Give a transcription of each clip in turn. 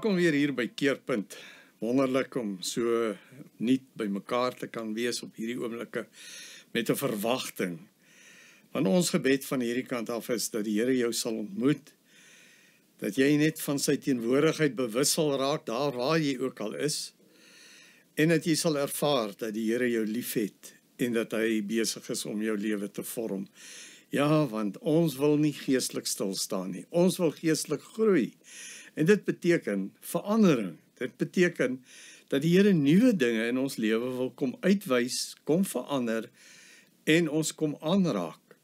Welkom weer hier by Keerpunt. Wonderlik om so nuut by mekaar te kan wees op hierdie oomblikke met 'n verwagting. Want ons gebed van hierdie kant af is dat die Here jou sal ontmoet, dat jy net van sy teenwoordigheid bewus sal raak daar waar jy ook al is, en dat jy sal ervaar dat die Here jou liefhet en dat hy besig is om jou lewe te vorm. Ja, want ons wil nie geestelik stil staan nie. Ons wil geestelik groei. En dit beteken verandering. Dit beteken dat die Here nuwe dinge in ons lewe wil kom uitwys, kom verander en ons kom aanraak,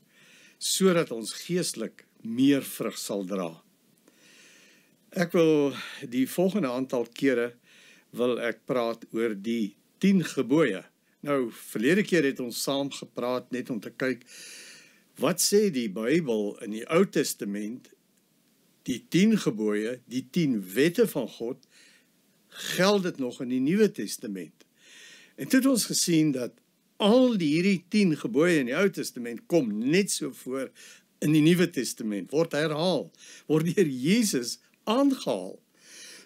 sodat ons geestelik meer vrug sal dra. Ek wil die volgende aantal kere wil ek praat oor die 10 gebooie. Nou, verlede keer het ons saam gepraat net om te kyk, wat sê die Bybel in die Ou Testament, die 10 gebooie, die 10 wette van God, geld dit nog in die Nuwe Testament. En toe het ons gesien dat al hierdie 10 gebooie in die Ou Testament kom net so voor in die Nuwe Testament, word herhaal, word deur Jesus aangehaal.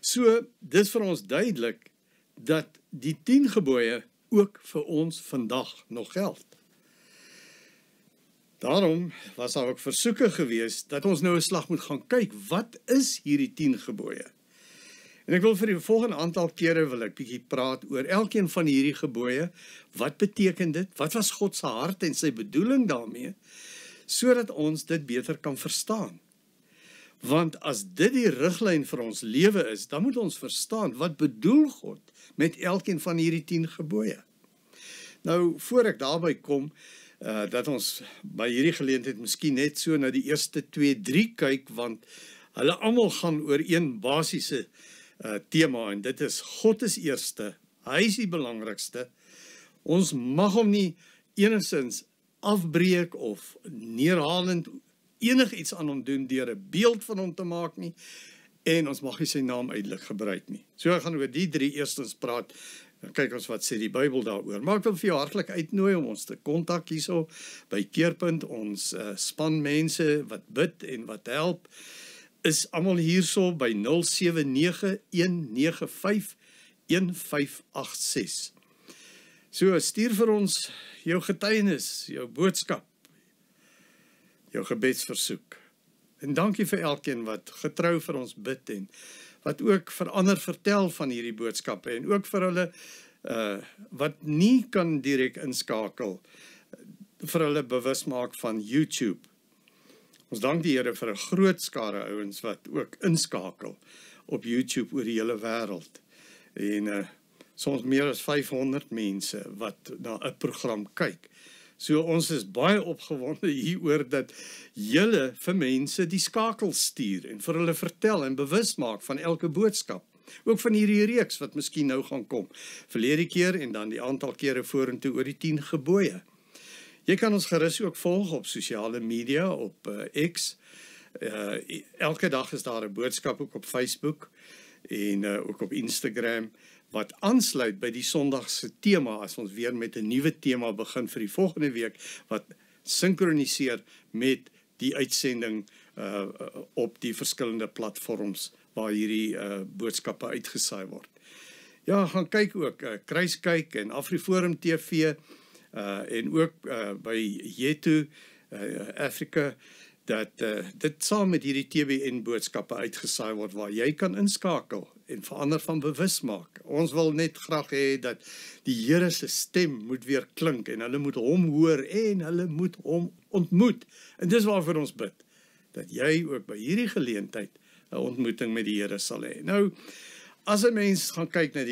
So, dis vir ons duidelik dat die 10 gebooie ook vir ons vandag nog geld. Daarom was daar ook versoeke gewees dat ons nou 'n slag moet gaan kyk, wat is hierdie 10 gebooie? En ek wil vir die volgende aantal kere wil ek bietjie praat oor elkeen van hierdie gebooie, wat beteken dit, wat was God se hart en sy bedoeling daarmee, sodat ons dit beter kan verstaan. Want as dit die riglyn vir ons lewe is, dan moet ons verstaan, wat bedoel God met elkeen van hierdie 10 gebooie? Nou, voor ek daarby kom, dat ons by hierdie geleentheid miskien net so na die eerste 2, 3 kyk, want hulle almal gaan oor een basiese tema, en dit is, God is eerste, hy is die belangrikste, ons mag hom nie enigstens afbreek of neerhalend enig iets aan hom doen deur 'n beeld van hom te maak nie, en ons mag nie sy naam uitelik gebruik nie. So ek gaan oor die 3 eerstens praat, dan kyk ons wat sê die Bybel daaroor. Maar ek wil vir jou hartlik uitnooi om ons te kontak hierso by Keerpunt, ons span mense wat bid en wat help, is almal hierso by 079-195-1586. So stuur vir ons jou getuienis, jou boodskap, jou gebedsversoek. En dankie vir elkeen wat getrou vir ons bid en wat ook vir ander vertel van hierdie boodskappe en ook vir hulle wat nie kan direk inskakel, vir hulle bewus maak van YouTube. Ons dank die Here vir 'n groot skare ouens wat ook inskakel op YouTube oor die hele wêreld. En soms meer as 500 mense wat na 'n program kyk. So ons is baie opgewonde hieroor dat julle vir mense die skakel stuur en vir hulle vertel en bewus maak van elke boodskap. Ook van hierdie reeks wat miskien nou gaan kom. Verlede keer en dan die aantal kere vorentoe oor die 10 gebooie. Jy kan ons gerus ook volg op sosiale media, op X. Elke dag is daar 'n boodskap ook op Facebook en ook op Instagram, wat aansluit by die Sondagse tema, as ons weer met 'n nuwe tema begin vir die volgende week, wat synkroniseer met die uitsending op die verskillende platforms waar hierdie boodskappe uitgesaai word. Ja, gaan kyk ook, Kruiskyk en Afriforum TV, en ook by Yetu, Afrika, dat dit saam met hierdie TBN boodskappe uitgesaai word, waar jy kan inskakel en verander van bewus maak. Ons wil net graag hê dat die Here se stem moet weer klink, en hulle moet hom hoor, en hulle moet hom ontmoet. En dis waarvoor ons bid, dat jy ook by hierdie geleentheid 'n ontmoeting met die Here sal hê. Nou, as 'n mens gaan kyk na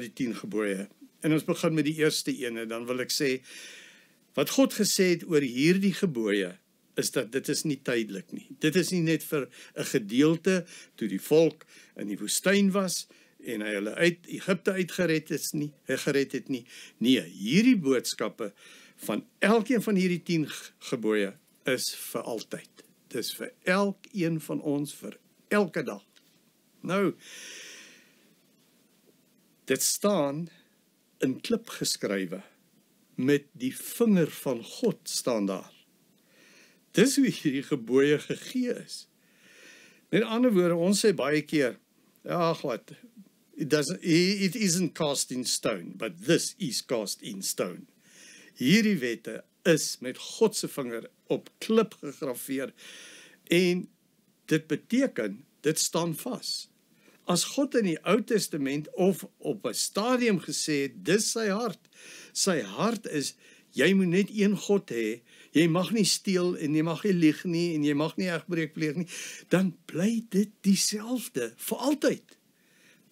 die 10 gebooie, en ons begin met die eerste ene, dan wil ek sê, wat God gesê het oor hierdie gebooie, is dat dit is nie tydelik nie. Dit is nie net vir 'n gedeelte, toe die volk in die woestyn was, en hy hulle uit Egipte uitgered het nie. Nee, hierdie boodskappe van elkeen van hierdie 10 gebooie is vir altyd. Dit is vir elkeen van ons, vir elke dag. Nou, dit staan in klip geskrywe, met die vinger van God staan daar. Dis hoe hierdie gebooie gegee is. Met ander woorde, ons sê baie keer, ag wat, it isn't cast in stone, but this is cast in stone. Hierdie wette is met God se vinger op klip gegraveer, en dit beteken, dit staan vas. As God in die Ou Testament of op 'n stadium gesê het, dis sy hart is, jy moet net een God hê, jy mag nie steel en jy mag nie lieg nie en jy mag nie egbreek pleeg nie, dan bly dit dieselfde vir altyd.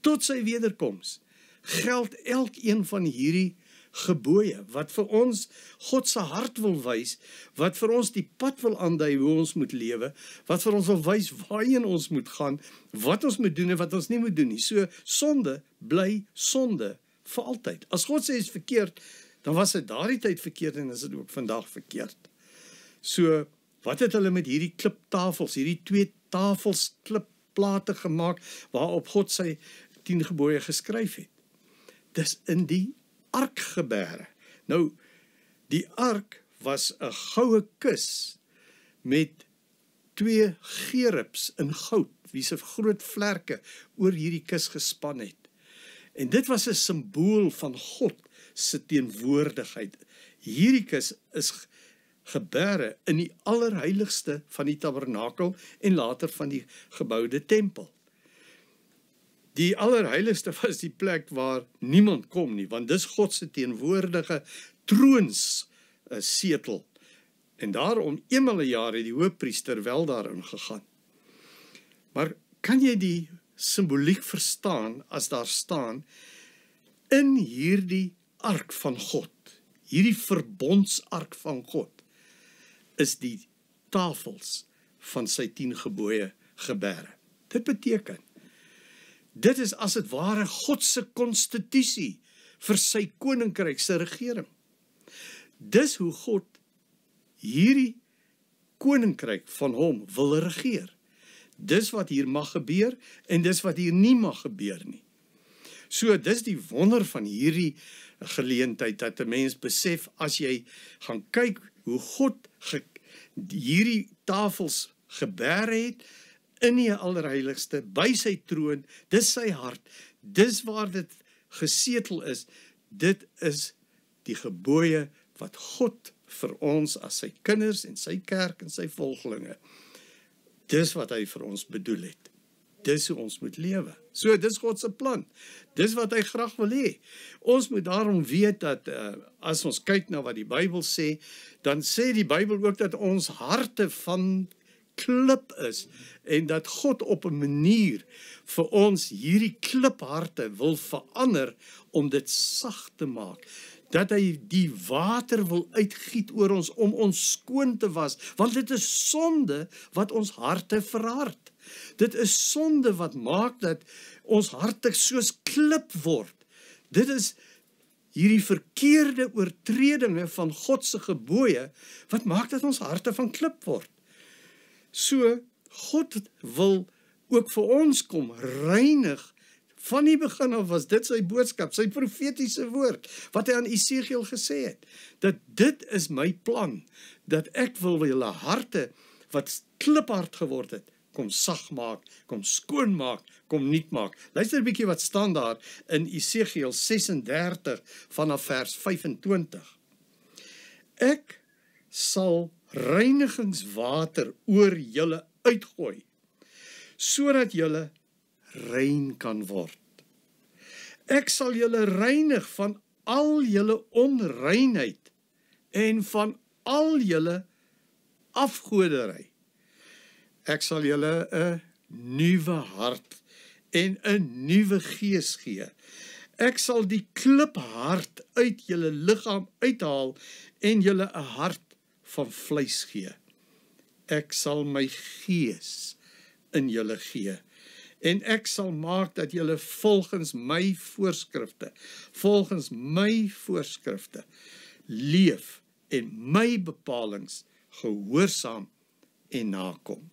Tot sy wederkoms geld elkeen van hierdie gebooie, wat vir ons God se hart wil wys, wat vir ons die pad wil aandui hoe ons moet lewe, wat vir ons wil wys waarheen ons moet gaan, wat ons moet doen en wat ons nie moet doen nie. So, sonde bly sonde vir altyd. As God sê is verkeerd, dan was dit daardie tyd verkeerd en is dit ook vandag verkeerd. So, wat het hulle met hierdie kliptafels, hierdie 2 tafels, klipplate gemaak, waarop God sy 10 gebooie geskryf het? Dis in die ark gebêre. Nou, die ark was 'n goue kus met 2 gerubs in goud, wie se groot vlerke oor hierdie kus gespan het. En dit was 'n simbool van God se teenwoordigheid. Hierdie kus is gebêre in die allerheiligste van die tabernakel en later van die geboude tempel. Die allerheiligste was die plek waar niemand kom nie, want dis God se teenwoordige troonssetel. En daarom eenmal 'n jaar het die hoofpriester wel daarin gegaan. Maar kan jy die simboliek verstaan as daar staan, in hierdie ark van God, hierdie verbondsark van God, is die tafels van sy 10 gebooie gebêre. Dit beteken, dit is as het ware God se konstitusie vir sy koninkryk se regering. Dis hoe God hierdie koninkryk van hom wil regeer. Dis wat hier mag gebeur en dis wat hier nie mag gebeur nie. So dis die wonder van hierdie geleentheid, dat 'n mens besef, as jy gaan kyk hoe God hierdie tafels gebêre het, in die allerheiligste, by sy troon, dis sy hart, dis waar dit gesetel is, dit is die gebooie wat God vir ons as sy kinders en sy kerk en sy volgelinge, dis wat hy vir ons bedoel het. Dis hoe ons moet lewe. So, dis God se plan. Dis wat hy graag wil hê. Ons moet daarom weet dat, as ons kyk na wat die Bybel sê, dan sê die Bybel ook dat ons harte van klip is, en dat God op 'n manier vir ons hierdie klipharte wil verander, om dit sag te maak. Dat hy die water wil uitgiet oor ons, om ons skoon te was, want dit is sonde wat ons harte verhard. Dit is sonde wat maak dat ons harte soos klip word. Dit is hierdie verkeerde oortredinge van God se gebooie, wat maak dat ons harte van klip word. So, God wil ook vir ons kom reinig. Van die begin af was dit sy boodskap, sy profetiese woord, wat hy aan Esegiel gesê het, dat dit is my plan, dat ek wil julle harte, wat kliphard geword het, kom sag maak, kom skoon maak, kom nuut maak. Luister 'n bietjie wat staan daar in Esegiel 36 vanaf vers 25. Ek sal reinigingswater oor julle uitgooi, sodat julle rein kan word. Ek sal julle reinig van al julle onreinheid en van al julle afgoderry. Ek sal julle 'n nuwe hart en 'n nuwe gees gee. Ek sal die kliphart uit julle liggaam uithaal en julle 'n hart van vleis gee. Ek sal my gees in julle gee. En ek sal maak dat julle volgens my voorskrifte leef en my bepalings gehoorsaam en nakom.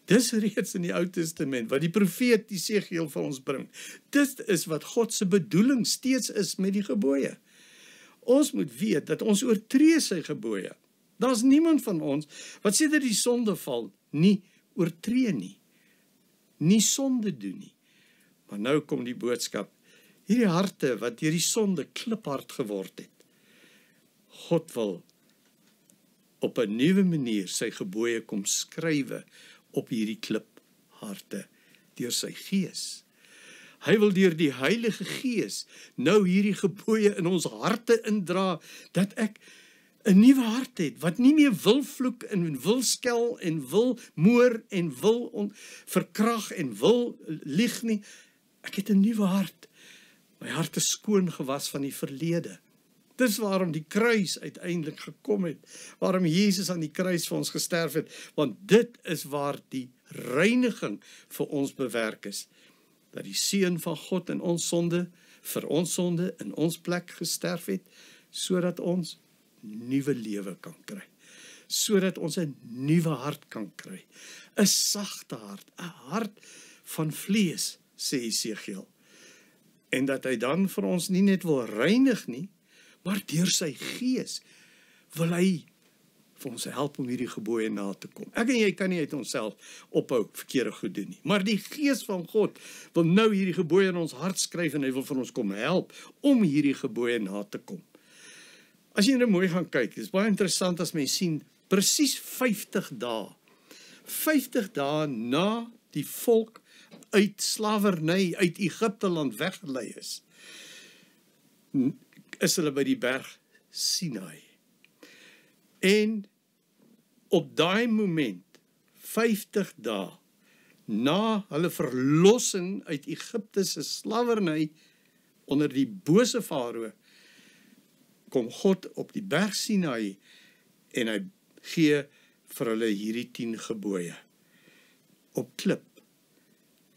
Dis reeds in die Ou Testament, wat die profeet Esegiel vir ons bring. Dit is wat God se bedoeling steeds is met die gebooie. Ons moet weet dat ons oortree sy gebooie. Daar's niemand van ons wat sedert die sondeval nie oortree nie. Nie sonde doen nie. Maar nou kom die boodskap, hierdie harte wat deur die sonde kliphard geword het. God wil op 'n nuwe manier sy gebooie kom skrywe op hierdie klipharte deur sy Gees. Hy wil deur die Heilige Gees nou hierdie gebooie in ons harte indra, dat ek 'n nuwe hart het, wat nie meer wil vloek en wil skel en wil moor en wil verkrag en wil lieg nie. Ek het 'n nuwe hart. My hart is skoon gewas van die verlede. Dis waarom die kruis uiteindelik gekom het, waarom Jesus aan die kruis vir ons gesterf het, want dit is waar die reiniging vir ons bewerk is, dat die Seun van God in ons sonde, vir ons sonde in ons plek gesterf het, sodat ons nuwe lewe kan kry, sodat ons 'n nuwe hart kan kry, 'n sagte hart, 'n hart van vlees, sê Esegiel, en dat hy dan vir ons nie net wil reinig nie, maar deur sy Gees wil hy vir ons help om hierdie gebooie na te kom. Ek en jy kan nie uit onsself ophou verkeerde goed doen nie, maar die Gees van God wil nou hierdie gebooie in ons hart skryf en hy wil vir ons kom help om hierdie gebooie na te kom. As jy nou mooi gaan kyk, dit is baie interessant as mens sien, presies 50 dae na die volk uit slawerny, uit Egipte land weggelei is hulle by die berg Sinai. En op daai moment, 50 dae, na hulle verlossing uit Egipte se slawerny onder die bose Farao, kom God op die berg Sinai en hy gee vir hulle hierdie 10 gebooie. Op klip,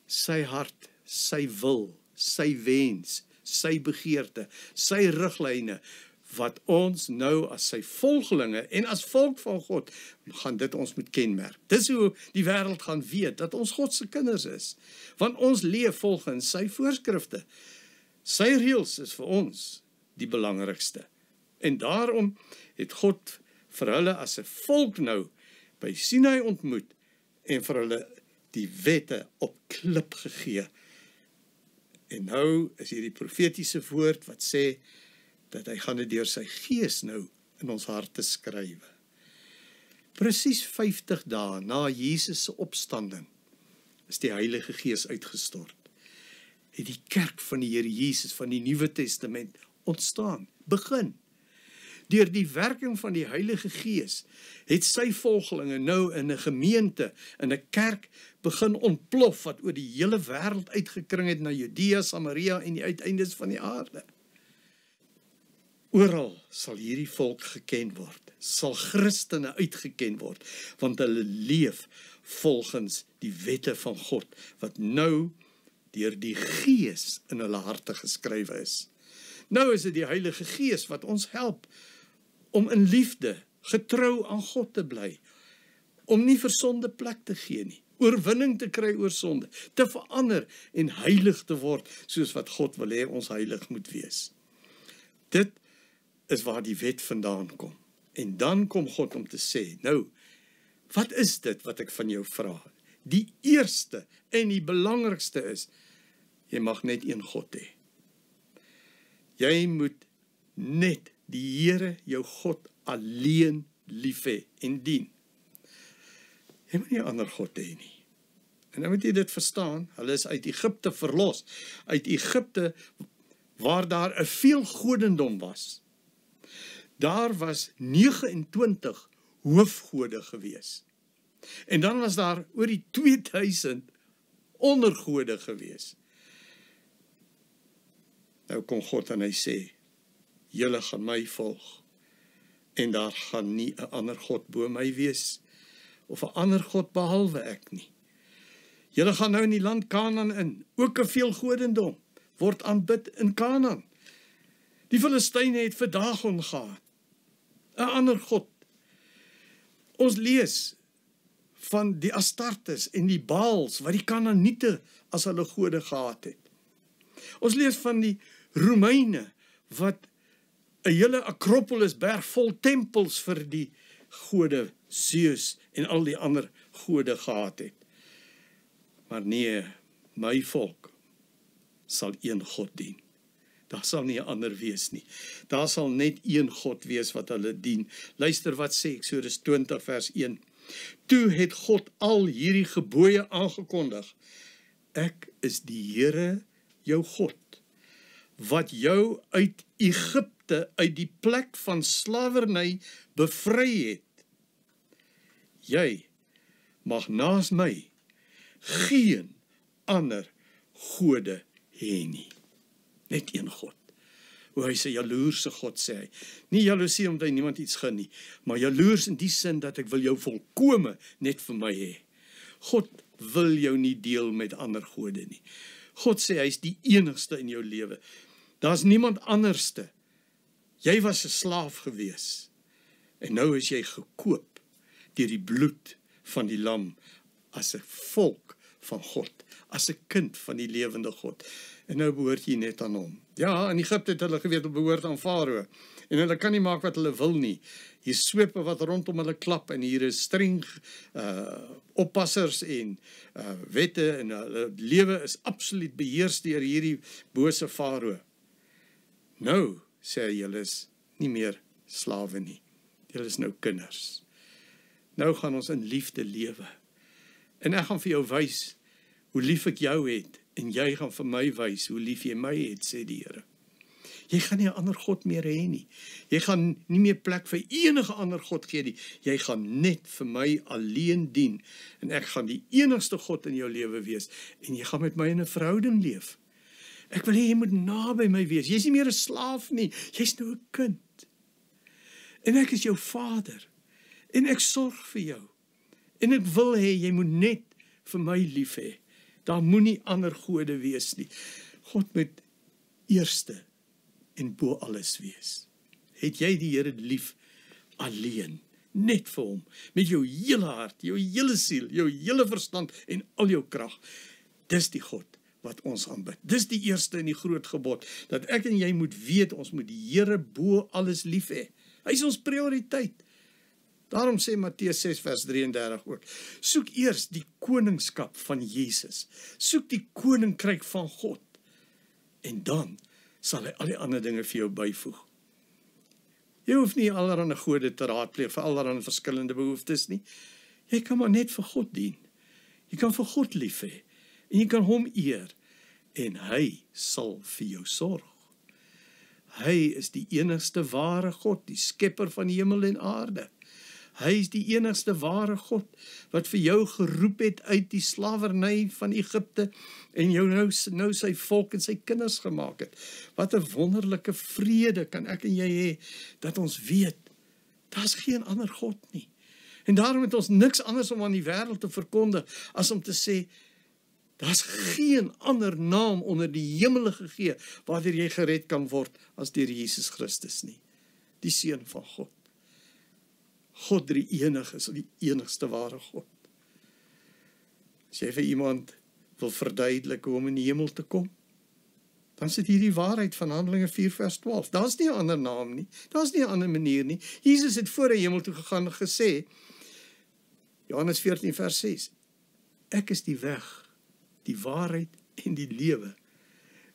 sy hart, sy wil, sy wens, sy begeerte, sy riglyne, wat ons nou as sy volgelinge en as volk van God, gaan dit ons moet kenmerk. Dis hoe die wêreld gaan weet, dat ons God se kinders is, want ons leef volgens sy voorskrifte. Sy reëls is vir ons die belangrikste. En daarom het God vir hulle as 'n volk nou by Sinai ontmoet en vir hulle die wette op klip gegee. En nou is hier die profetiese woord wat sê dat hy gaan dit deur sy Gees nou in ons harte skrywe. Presies 50 dae na Jesus se opstanding is die Heilige Gees uitgestort. Het die kerk van die Here Jesus van die Nuwe Testament ontstaan, begin. Deur die werking van die Heilige Gees het sy volgelinge nou in 'n gemeente, in 'n kerk begin ontplof wat oor die hele wêreld uitgekring het na Judea, Samaria en die uiteindes van die aarde. Oral sal hierdie volk geken word, sal Christene uitgeken word, want hulle leef volgens die wette van God, wat nou deur die Gees in hulle harte geskrywe is. Nou is dit die Heilige Gees wat ons help om in liefde, getrou aan God te bly, om nie vir sonde plek te gee nie, oorwinning te kry oor sonde, te verander en heilig te word, soos wat God wil hê ons heilig moet wees. Dit is waar die wet vandaan kom. En dan kom God om te sê, nou, wat is dit wat ek van jou vra? Die eerste en die belangrikste is, jy mag net een God hê. Jy moet net die Here, jou God, alleen lief hê en dien. Jy moet nie 'n ander God hê nie. En nou moet jy dit verstaan, hulle is uit Egipte verlos, uit Egipte waar daar 'n veelgodendom was. Daar was 29 hoofgode gewees. En dan was daar oor die 2000 ondergode gewees. Nou kom God en hy sê, julle gaan my volg, en daar gaan nie 'n ander God bo my wees, of 'n ander God behalwe ek nie. Julle gaan nou in die land Kanaan in, ook 'n veelgodendom, word aanbid in Kanaan. Die Filistyne het vir Dagon gehad, 'n ander God. Ons lees van die Astartes en die Baals, wat die Kanaaniete as hulle gode gehad het. Ons lees van die Romeine, wat 'n hele Akropolisberg vol tempels vir die gode Zeus en al die ander gode gehad het. Maar nee, my volk, sal een God dien. Daar sal nie 'n ander wees nie. Daar sal net een God wees wat hulle dien. Luister wat sê Eksodus 20 vers 1. Toe het God al hierdie gebooie aangekondig. Ek is die Here, jou God, wat jou uit Egipte, uit die plek van slawerny bevry het. Jy mag naas my geen ander gode hê nie. Net een God. O, hy sê jaloerse God, sê hy. Nie jaloesie omdat hy niemand iets gun nie, maar jaloers in die sin dat ek wil jou volkome net vir my hê. God wil jou nie deel met ander gode nie. God sê hy is die enigste in jou lewe. Daar's niemand anderste. Jy was 'n slaaf gewees en nou is jy gekoop deur die bloed van die lam as 'n volk van God, as 'n kind van die lewende God. En nou behoort jy net aan hom. Ja, in Egipte het hulle geweet, hulle behoort aan Farao. En hulle kan nie maak wat hulle wil nie. Hier swepe wat rondom hulle klap en hier is streng oppassers en wette en hulle lewe is absoluut beheers deur hierdie bose Farao. Nou, sê hy, julle is nie meer slawe nie. Julle is nou kinders. Nou gaan ons in liefde lewe. En ek gaan vir jou wys hoe lief ek jou het, en jy gaan vir my wys hoe lief jy my het, sê die Here. Jy gaan nie 'n ander God meer hê nie. Jy gaan nie meer plek vir enige ander God gee nie. Jy gaan net vir my alleen dien, en ek gaan die enigste God in jou lewe wees, en jy gaan met my in 'n verhouding leef. Ek wil hê jy moet naby my wees. Jy's nie meer 'n slaaf nie, jy's nou 'n kind. En ek is jou Vader, en ek sorg vir jou. En ek wil hê jy moet net vir my lief hê. Daar moenie ander gode wees nie. God moet eerste en bo alles wees. Het jy die Here lief alleen, net vir hom, met jou hele hart, jou hele siel, jou hele verstand en al jou krag. Dis die God wat ons aanbid. Dis die eerste en die groot gebod, dat ek en jy moet weet, ons moet die Here bo alles lief hê. Hy is ons prioriteit. Daarom sê Matteus 6 vers 33 ook, soek eers die koningskap van Jesus, soek die koninkryk van God, en dan sal hy al die ander dinge vir jou byvoeg. Jy hoef nie allerhande gode te raadpleeg vir allerhande verskillende behoeftes nie. Jy kan maar net vir God dien. Jy kan vir God lief hê, en jy kan hom eer, en hy sal vir jou sorg. Hy is die enigste ware God, die skepper van hemel en aarde. Hy is die enigste ware God, wat vir jou geroep het uit die slawerny van Egipte, en jou nou sy volk en sy kinders gemaak het. Wat 'n wonderlike vrede kan ek en jy hê, dat ons weet, daar's geen ander God nie. En daarom het ons niks anders om aan die wêreld te verkondig, as om te sê, daar's geen ander naam onder die hemel gegee, waardeur jy gered kan word, as deur Jesus Christus nie. Die Seun van God. God drie enig is die enigste ware God. As jy vir iemand wil verduidelik hoe om in die hemel te kom, dan sit hier die waarheid van Handelinge 4 vers 12. Daar's nie 'n ander naam nie, daar's nie 'n ander manier nie. Jesus het voor hy hemel toe gegaan en gesê, Johannes 14 vers 6, ek is die weg, die waarheid en die lewe.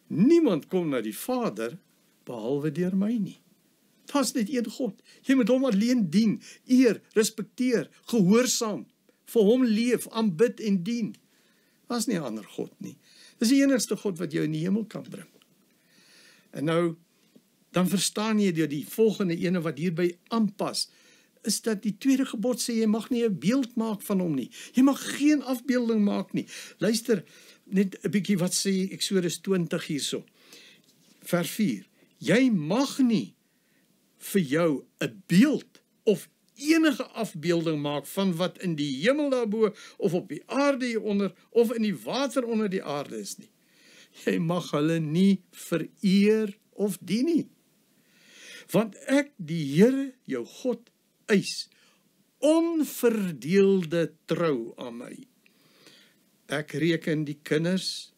Niemand kom na die Vader, behalwe deur my nie. Daar's net een God. Jy moet hom alleen dien, eer, respekteer, gehoorsaam, vir hom leef, aanbid en dien. Daar's nie 'n ander God nie. Dis die enigste God wat jou in die hemel kan bring. En nou, dan verstaan jy die volgende ene wat hierby aanpas, is dat die tweede gebod sê, jy mag nie 'n beeld maak van hom nie. Jy mag geen afbeelding maak nie. Luister, net 'n bietjie wat sê Eksodus 20 hierso. Vers 4. Jy mag nie vir jou 'n beeld of enige afbeelding maak van wat in die hemel daarbo, of op die aarde hieronder, of in die water onder die aarde is nie. Jy mag hulle nie vereer of dien nie. Want ek, die Here, jou God, eis onverdeelde trou aan my. Ek reken die kinders,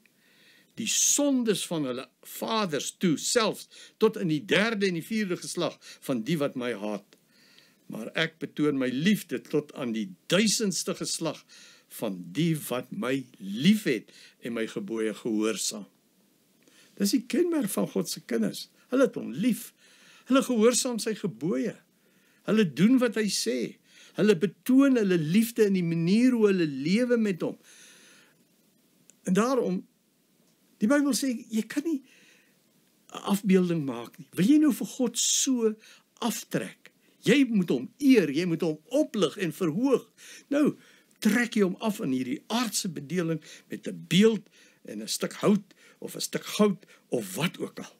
die sondes van hulle vaders toe, selfs tot in die 3de en die 4de geslag van die wat my haat. Maar ek betoon my liefde tot aan die 1000ste geslag van die wat my liefhet en my gebooie gehoorsaam. Dis die kenmerk van God se kinders. Hulle het hom lief. Hulle gehoorsaam sy gebooie. Hulle doen wat hy sê. Hulle betoon hulle liefde in die manier hoe hulle lewe met hom. En daarom, die Bybel sê, jy kan nie 'n afbeelding maak nie. Wil jy nou vir God so aftrek? Jy moet hom eer, jy moet hom oplig en verhoog. Nou, trek jy hom af in hierdie aardse bedeling met 'n beeld en 'n stuk hout of 'n stuk goud of wat ook al.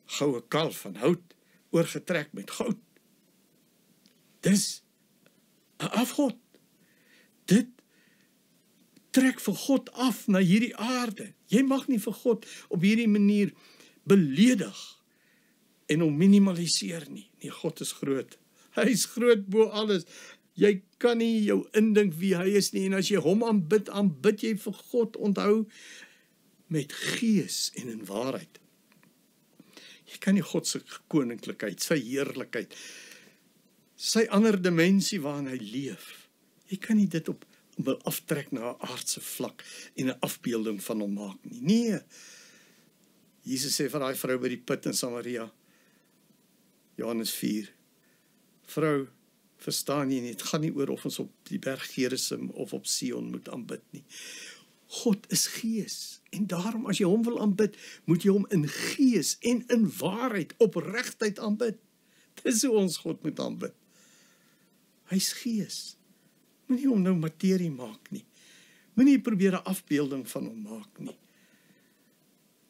Goue kalf van hout oorgetrek met goud. Dis 'n afgod. Dit trek vir God af na hierdie aarde. Jy mag nie vir God op hierdie manier beledig en hom minimaliseer nie. Nee, God is groot. Hy is groot bo alles. Jy kan nie jou indink wie hy is nie. En as jy hom aanbid, aanbid jy vir God, onthou, met gees en in waarheid. Jy kan nie God se koninklikheid, sy heerlikheid, sy ander dimensie waarin hy leef. Jy kan nie dit wil aftrek na 'n aardse vlak en 'n afbeelding van hom maak nie. Nee. Jesus sê vir daai vrou by die put in Samaria, Johannes 4, vrou, verstaan jy nie, het gaan nie oor of ons op die berg Gerizim of op Sion moet aanbid nie. God is gees, en daarom as jy hom wil aanbid, moet jy hom in gees en in waarheid, opregtheid aanbid. Dis hoe ons God moet aanbid. Hy's gees. Moenie hom nou materie maak nie. Moenie probeer 'n afbeelding van hom maak nie.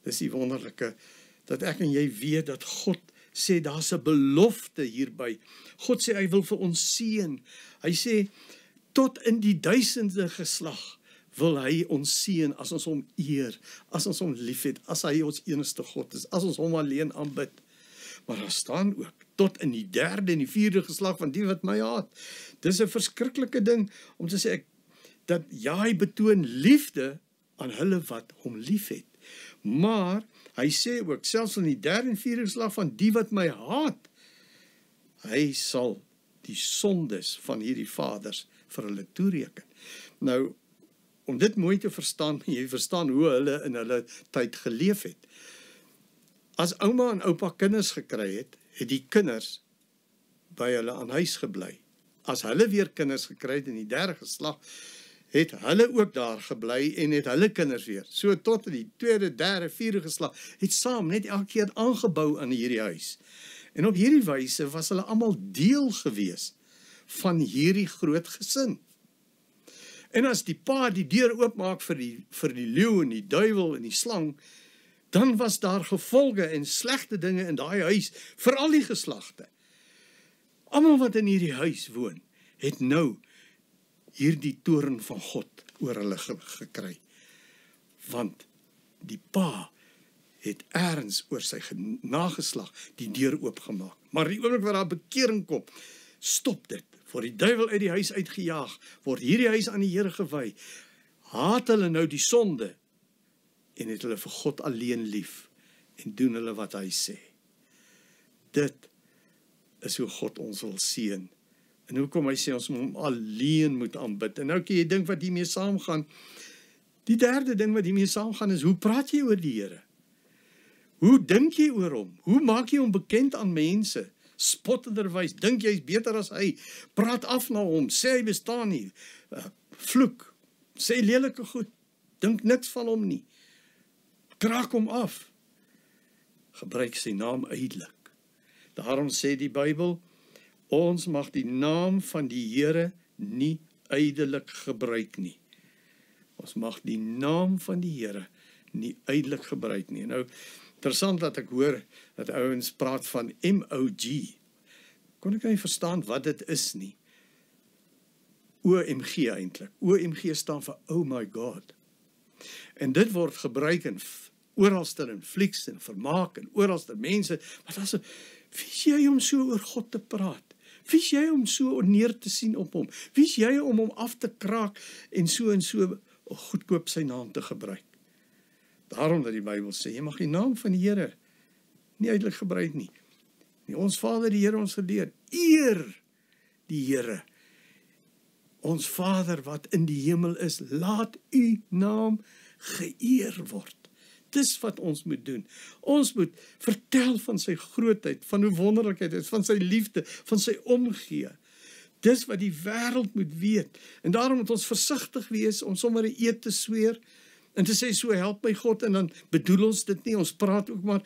Dis die wonderlike, dat ek en jy weet dat God sê, daar's 'n belofte hierby. God sê, hy wil vir ons seën. Hy sê, tot in die 1000de geslag wil hy ons seën as ons hom eer, as ons hom liefhet, as hy ons enigste God is, as ons hom alleen aanbid. Maar daar staan ook, tot in die 3de en die 4de geslag van die wat my haat. Dis 'n verskriklike ding om te sê, dat ja, hy betoon liefde aan hulle wat hom liefhet. Maar hy sê ook, selfs in die 3de en 4de geslag van die wat my haat, hy sal die sondes van hierdie vaders vir hulle toereken. Nou, om dit mooi te verstaan, jy verstaan hoe hulle in hulle tyd geleef het. As ouma en oupa kinders gekry het, het die kinders by hulle aan huis gebly. As hulle weer kinders gekry het in die 3de geslag, het hulle ook daar gebly en het hulle kinders weer. So tot in die 2de, 3de, 4de geslag, het saam net elke keer aangebou aan hierdie huis. En op hierdie wyse was hulle almal deel gewees van hierdie groot gesin. En as die pa die deur oopmaak vir die leeu en die duiwel en die slang, dan was daar gevolge en slegte dinge in daai huis, vir al die geslagte. Almal wat in hierdie huis woon, het nou hierdie toorn van God oor hulle gekry. Want die pa het ergens oor sy nageslag die deur oopgemaak. Maar die oomblik wat daar bekering kom, stop dit. Word die duiwel uit die huis uitgejaag, word hierdie huis aan die Here gewy, haat hulle nou die sonde, en het hulle vir God alleen lief, en doen hulle wat hy sê. Dit is hoe God ons wil seën. En hoekom hy sê ons hom alleen moet aanbid. En nou kan jy dink wat hiermee saamgaan. Die 3de ding wat hiermee saamgaan is, hoe praat jy oor die Here? Hoe dink jy oor hom? Hoe maak jy hom bekend aan mense? Spottenderwys, dink jy is beter as hy? Praat af na hom, sê hy bestaan nie. Vloek, sê lelike goed, dink niks van hom nie. Kraak hom af. Gebruik sy naam uitelik. Daarom sê die Bybel, ons mag die naam van die Here nie uitelik gebruik nie. Ons mag die naam van die Here nie uitelik gebruik nie. Nou, interessant dat ek hoor, dat ouens praat van MOG. Kon ek nie verstaan wat dit is nie. OMG eintlik. OMG staan vir Oh My God. En dit word gebruik in oralster in flieks en vermaak en oralster mense, wat as wie is jy om so oor God te praat? Wie is jy om so neer te sien op hom? Wie is jy om hom af te kraak en so goedkoop sy naam te gebruik? Daarom dat die Bybel sê, jy mag die naam van die Here nie uitelik gebruik nie. Ons Vader, die Here ons geleer, eer die Here. Ons Vader wat in die hemel is, laat u naam geëer word. dis wat ons moet doen. Ons moet vertel van sy grootheid, van hoe wonderlik hy is, van sy liefde, van sy omgee. Dis wat die wêreld moet weet. En daarom moet ons versigtig wees om sommer 'n eed te sweer en te sê, so help my God, en dan bedoel ons dit nie. Ons praat ook maar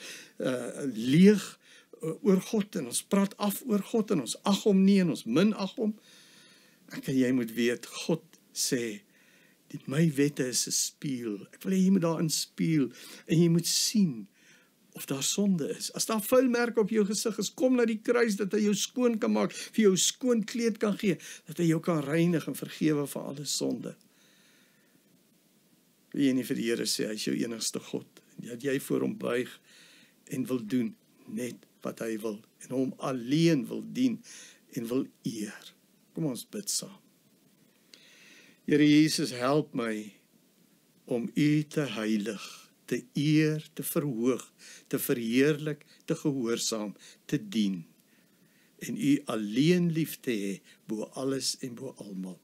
leeg oor God, en ons praat af oor God, en ons ag hom nie, en ons minag hom. Ek en jy moet weet, God sê, my wette is 'n spieël. Ek wil hê jy moet daarin spieël, en jy moet sien of daar sonde is. As daar vuilmerke op jou gesig is, kom na die kruis, dat hy jou skoon kan maak, vir jou skoon kleed kan gee, dat hy jou kan reinig en vergewe van alle sonde. Wil jy nie vir die Here sê, hy is jou enigste God, en dat jy voor hom buig, en wil doen net wat hy wil, en hom alleen wil dien, en wil eer. Kom ons bid saam. Here Jesus, help my om u te heilig, te eer, te verhoog, te verheerlik, te gehoorsaam, te dien, en u alleen lief te hê, bo alles en bo almal.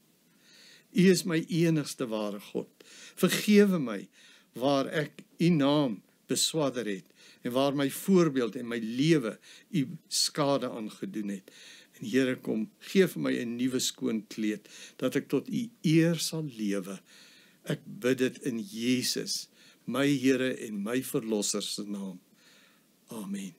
U is my enigste ware God. Vergewe my waar ek u naam beswadder het, en waar my voorbeeld en my lewe u skade aangedoen het. En Here, kom, gee vir my 'n nuwe skoon kleed, dat ek tot u eer sal lewe. Ek bid dit in Jesus, my Here en my Verlosser se naam. Amen.